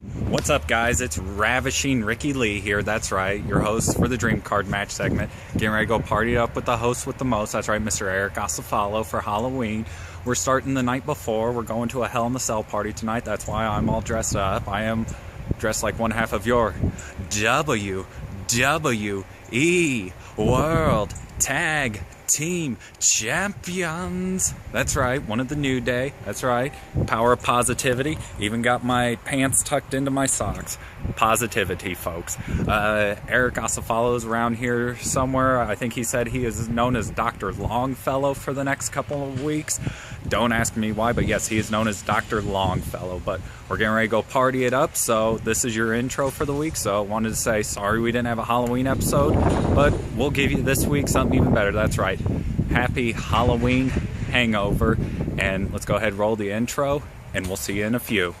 What's up, guys? It's Ravishing Ricky Lee here. That's right, your host for the Dream Card Match segment. Getting ready to go party up with the host with the most. That's right, Mr. Eric Asafalo for Halloween. We're starting the night before. We're going to a Hell in the Cell party tonight. That's why I'm all dressed up. I am dressed like one half of your WWE World Tag Team Champions. That's right, one of the New Day. That's right, power of positivity. Even got my pants tucked into my socks. Positivity, folks. Eric Asafalo is around here somewhere. I think he said he is known as Dr. Longfellow for the next couple of weeks. Don't ask me why, but yes, he is known as Dr. Longfellow. But we're getting ready to go party it up, so this is your intro for the week. So I wanted to say sorry we didn't have a Halloween episode, but we'll give you this week something even better. That's right. Happy Halloween hangover. And let's go ahead and roll the intro, and we'll see you in a few.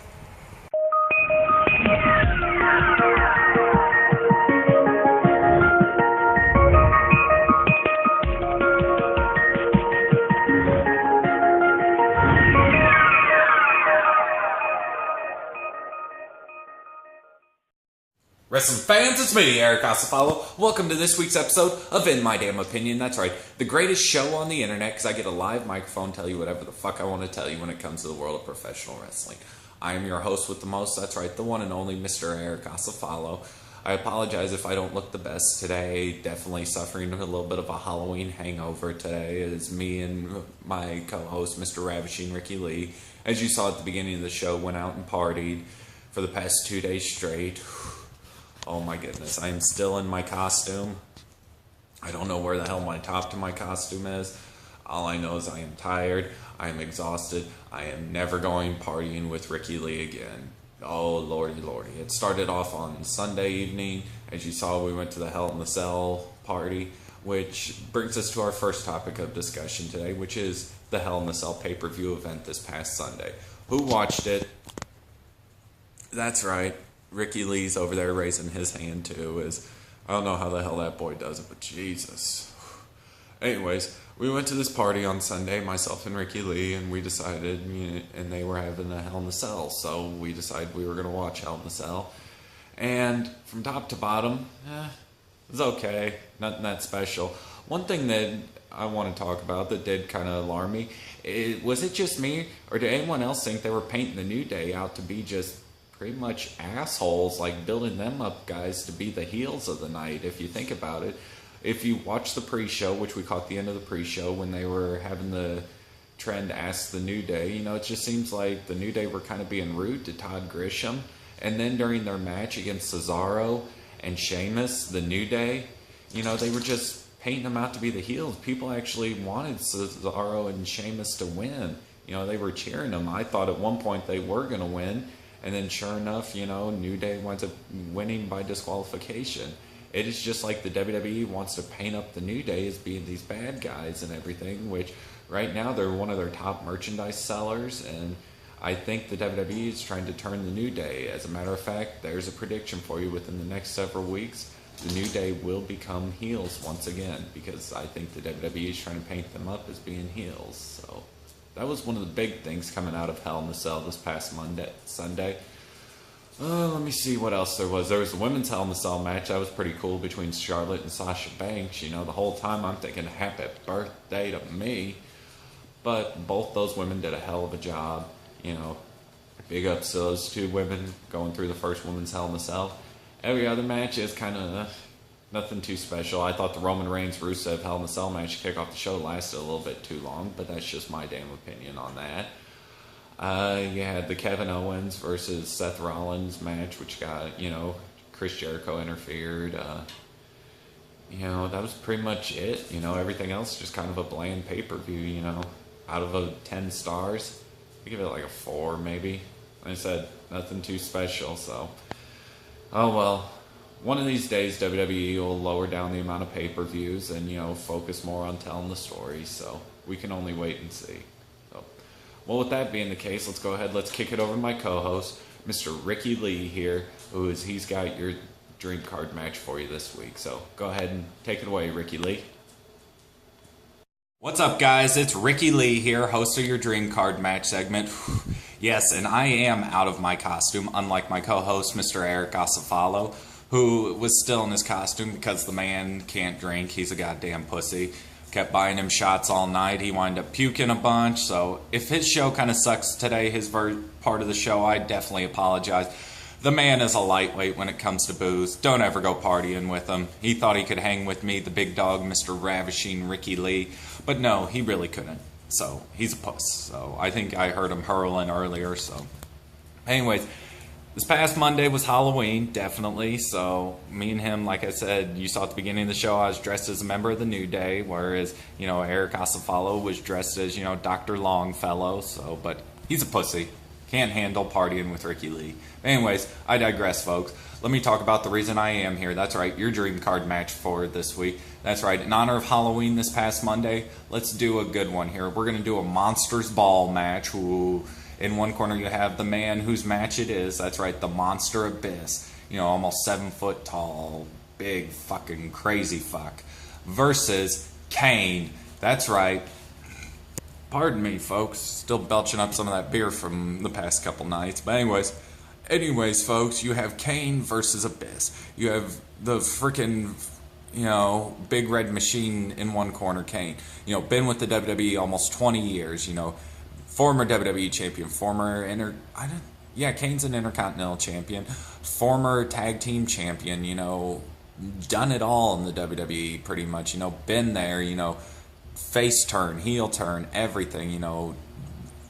Wrestling fans, it's me, Eric Asafalo. Welcome to this week's episode of In My Damn Opinion. That's right, the greatest show on the internet, because I get a live microphone, tell you whatever the fuck I want to tell you when it comes to the world of professional wrestling. I am your host with the most, that's right, the one and only Mr. Eric Asafalo. I apologize if I don't look the best today. Definitely suffering a little bit of a Halloween hangover today. It's me and my co-host, Mr. Ravishing Ricky Lee. As you saw at the beginning of the show, went out and partied for the past 2 days straight. Oh my goodness, I am still in my costume. I don't know where the hell my top to my costume is. All I know is I am tired, I am exhausted, I am never going partying with Ricky Lee again. Oh lordy lordy. It started off on Sunday evening. As you saw, we went to the Hell in the Cell party, which brings us to our first topic of discussion today, which is the Hell in the Cell pay-per-view event this past Sunday. Who watched it? That's right. Ricky Lee's over there raising his hand too. I don't know how the hell that boy does it, but Jesus. Anyways, we went to this party on Sunday, myself and Ricky Lee, and we decided, and they were having a Hell in the Cell, so we decided we were going to watch Hell in the Cell. And from top to bottom, it was okay, nothing that special. One thing that I want to talk about that did kind of alarm me, was it just me, or did anyone else think they were painting the New Day out to be just pretty much assholes, like building them up guys to be the heels of the night? If you think about it, if you watch the pre-show, which we caught the end of the pre-show when they were having the trend Ask the New Day, it just seems like the New Day were kind of being rude to Todd Grisham. And then during their match against Cesaro and Sheamus, the New Day, they were just painting them out to be the heels. People actually wanted Cesaro and Sheamus to win. They were cheering them. I thought at one point they were going to win. And then sure enough, New Day winds up winning by disqualification. It is just like the WWE wants to paint up the New Day as being these bad guys and everything, which right now they're one of their top merchandise sellers. And I think the WWE is trying to turn the New Day. As a matter of fact, there's a prediction for you within the next several weeks. The New Day will become heels once again, because I think the WWE is trying to paint them up as being heels. So that was one of the big things coming out of Hell in the Cell this past Sunday. Let me see what else there was. There was the women's Hell in the Cell match. That was pretty cool between Charlotte and Sasha Banks. The whole time I'm thinking, happy birthday to me. But both those women did a hell of a job. Big ups to those two women going through the first women's Hell in the Cell. Every other match is kind of nothing too special. I thought the Roman Reigns-Rusev Hell in the Cell match to kick off the show lasted a little bit too long, but that's just my damn opinion on that. You had the Kevin Owens versus Seth Rollins match, which got, Chris Jericho interfered. That was pretty much it. Everything else just kind of a bland pay-per-view, Out of a 10 stars, I give it like a 4 maybe. Like I said, nothing too special, so. Oh well. One of these days, WWE will lower down the amount of pay-per-views and, focus more on telling the story. So we can only wait and see. So, well, with that being the case, let's kick it over to my co-host, Mr. Ricky Lee here, he's got your dream card match for you this week. So go ahead and take it away, Ricky Lee. What's up, guys? It's Ricky Lee here, host of your Dream Card Match segment. Yes, and I am out of my costume, unlike my co-host, Mr. Eric Acefalo, who was still in his costume because the man can't drink. He's a goddamn pussy. Kept buying him shots all night. He wound up puking a bunch. So if his show kind of sucks today, his part of the show, I definitely apologize. The man is a lightweight when it comes to booze. Don't ever go partying with him. He thought he could hang with me, the big dog, Mr. Ravishing Ricky Lee. But no, he really couldn't. So he's a puss. So I think I heard him hurling earlier. So anyways, this past Monday was Halloween, definitely. So me and him, like I said, you saw at the beginning of the show, I was dressed as a member of the New Day, whereas, Eric Acefalo was dressed as, Dr. Longfellow. So, but he's a pussy. Can't handle partying with Ricky Lee. Anyways, I digress, folks. Let me talk about the reason I am here. That's right, your dream card match for this week. That's right, in honor of Halloween this past Monday, let's do a good one here. We're going to do a Monsters Ball match. Ooh. In one corner, you have the man whose match it is. That's right, the Monster Abyss. Almost 7 foot tall, big fucking crazy fuck. Versus Kane. That's right. Pardon me, folks. Still belching up some of that beer from the past couple nights. But anyways, folks, you have Kane versus Abyss. You have the freaking, big red machine in one corner, Kane. Been with the WWE almost 20 years, former WWE champion, Kane's an Intercontinental champion, former tag team champion, done it all in the WWE pretty much, been there, face turn, heel turn, everything,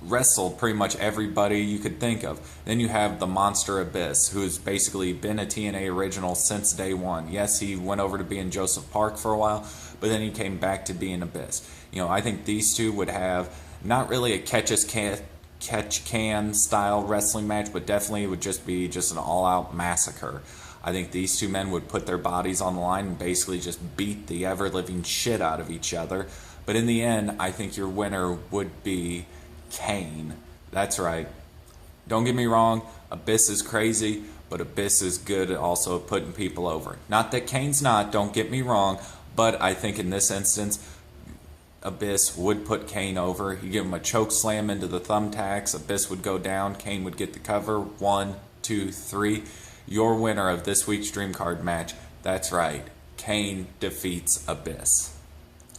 wrestled pretty much everybody you could think of. Then you have the Monster Abyss, who's basically been a TNA original since day one. Yes, he went over to being Joseph Park for a while, but then he came back to being Abyss. I think these two would have not really a catch can style wrestling match, but definitely it would just be just an all-out massacre. I think these two men would put their bodies on the line and basically just beat the ever-living shit out of each other. But in the end, I think your winner would be Kane. That's right. Don't get me wrong, Abyss is crazy, but Abyss is good also at putting people over. Not that Kane's not, don't get me wrong, but I think in this instance, Abyss would put Kane over. You give him a choke slam into the thumbtacks, Abyss would go down, Kane would get the cover. 1, 2, 3. Your winner of this week's Dream Card match, that's right, Kane defeats Abyss.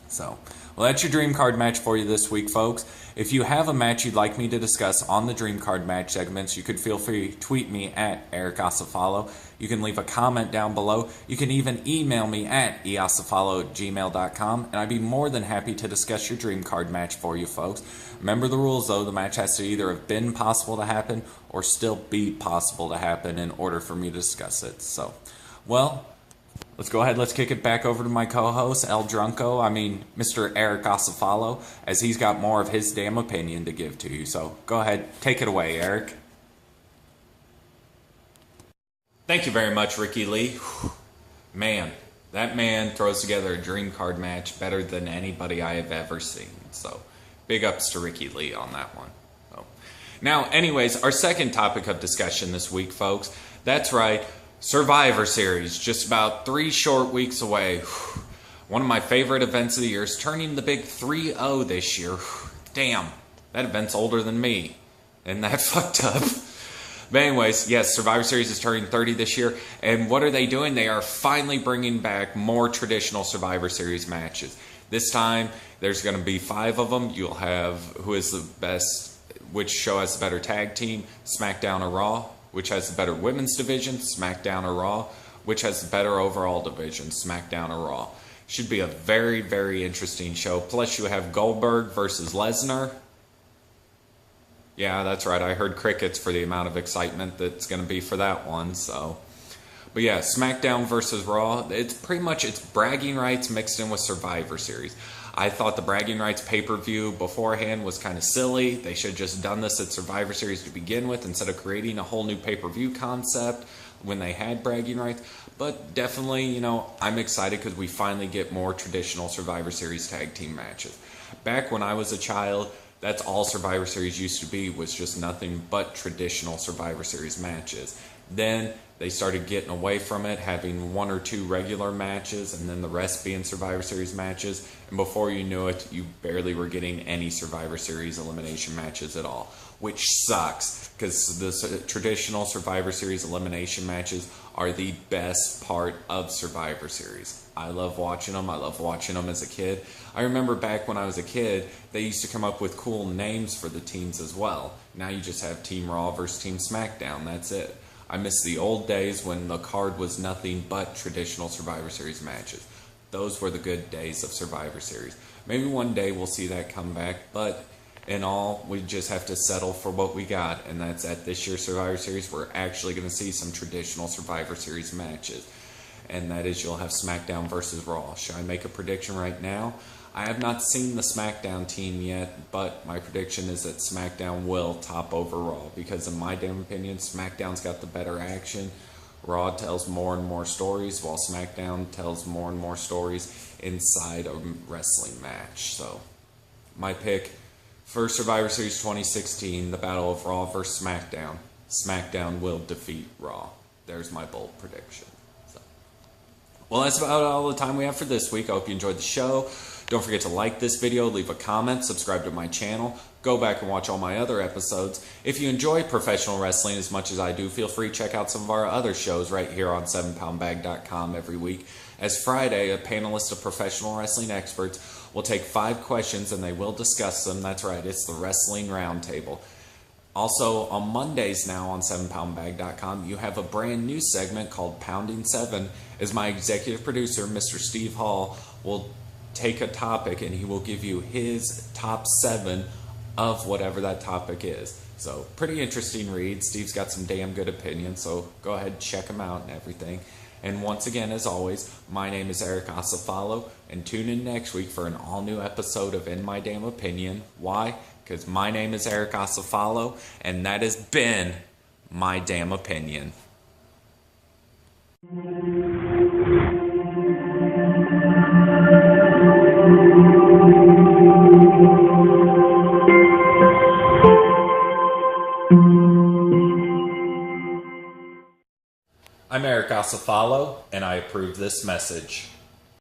So, well, that's your Dream Card match for you this week, folks. If you have a match you'd like me to discuss on the Dream Card match segments, you could feel free to tweet me at Eric Acefalo. You can leave a comment down below. You can even email me at eacefalo@gmail.com, and I'd be more than happy to discuss your Dream Card match for you, folks. Remember the rules, though. The match has to either have been possible to happen or still be possible to happen in order for me to discuss it. So, well, let's go ahead. Let's kick it back over to my co-host, Mr. Eric Acefalo, as he's got more of his damn opinion to give to you. So go ahead, take it away, Eric. Thank you very much, Ricky Lee. Man, that man throws together a Dream Card match better than anybody I have ever seen. So big ups to Ricky Lee on that one. So, now, anyways, our second topic of discussion this week, folks. That's right. Survivor Series, just about 3 short weeks away. One of my favorite events of the year is turning the big 3-0 this year. Damn, that event's older than me. Isn't that fucked up? But anyways, yes, Survivor Series is turning 30 this year. And what are they doing? They are finally bringing back more traditional Survivor Series matches. This time, there's going to be 5 of them. You'll have who is the best, which show has the better tag team, SmackDown or Raw. Which has the better women's division, SmackDown or Raw, which has the better overall division, SmackDown or Raw. Should be a very, very interesting show. Plus you have Goldberg versus Lesnar. Yeah, that's right. I heard crickets for the amount of excitement that's going to be for that one. So, but yeah, SmackDown versus Raw. It's pretty much, it's bragging rights mixed in with Survivor Series. I thought the bragging rights pay-per-view beforehand was kind of silly. They should have just done this at Survivor Series to begin with instead of creating a whole new pay-per-view concept when they had bragging rights. But definitely, I'm excited because we finally get more traditional Survivor Series tag team matches. Back when I was a child, That's all Survivor Series used to be, was just nothing but traditional Survivor Series matches. Then they started getting away from it, having 1 or 2 regular matches, and then the rest being Survivor Series matches. And before you knew it, you barely were getting any Survivor Series elimination matches at all, which sucks, because the traditional Survivor Series elimination matches are the best part of Survivor Series. I love watching them. I love watching them as a kid. I remember back when I was a kid, they used to come up with cool names for the teams as well. Now you just have Team Raw versus Team SmackDown. That's it. I miss the old days when the card was nothing but traditional Survivor Series matches. Those were the good days of Survivor Series. Maybe one day we'll see that come back, but in all, we just have to settle for what we got, and that's at this year's Survivor Series, we're actually going to see some traditional Survivor Series matches. And that is, you'll have SmackDown versus Raw. Should I make a prediction right now? I have not seen the SmackDown team yet, but my prediction is that SmackDown will top over Raw, because in my damn opinion, SmackDown's got the better action. Raw tells more and more stories, while SmackDown tells more and more stories inside a wrestling match. So, my pick for Survivor Series 2016, the Battle of Raw versus SmackDown. SmackDown will defeat Raw. There's my bold prediction. Well, that's about all the time we have for this week. I hope you enjoyed the show. Don't forget to like this video, leave a comment, subscribe to my channel, go back and watch all my other episodes. If you enjoy professional wrestling as much as I do, feel free to check out some of our other shows right here on 7poundbag.com every week. As Friday, a panelist of professional wrestling experts will take 5 questions and they will discuss them. That's right, it's the Wrestling Roundtable. Also, on Mondays now on 7poundbag.com, you have a brand new segment called Pounding 7, as my executive producer, Mr. Steve Hall, will take a topic and he will give you his top 7 of whatever that topic is. So, pretty interesting read. Steve's got some damn good opinions, so go ahead and check him out and everything. And once again, as always, my name is Eric Acefalo, and tune in next week for an all-new episode of In My Damn Opinion. Why? Because my name is Eric Acefalo, and that has been My Damn Opinion. I'm Eric Acefalo, and I approve this message.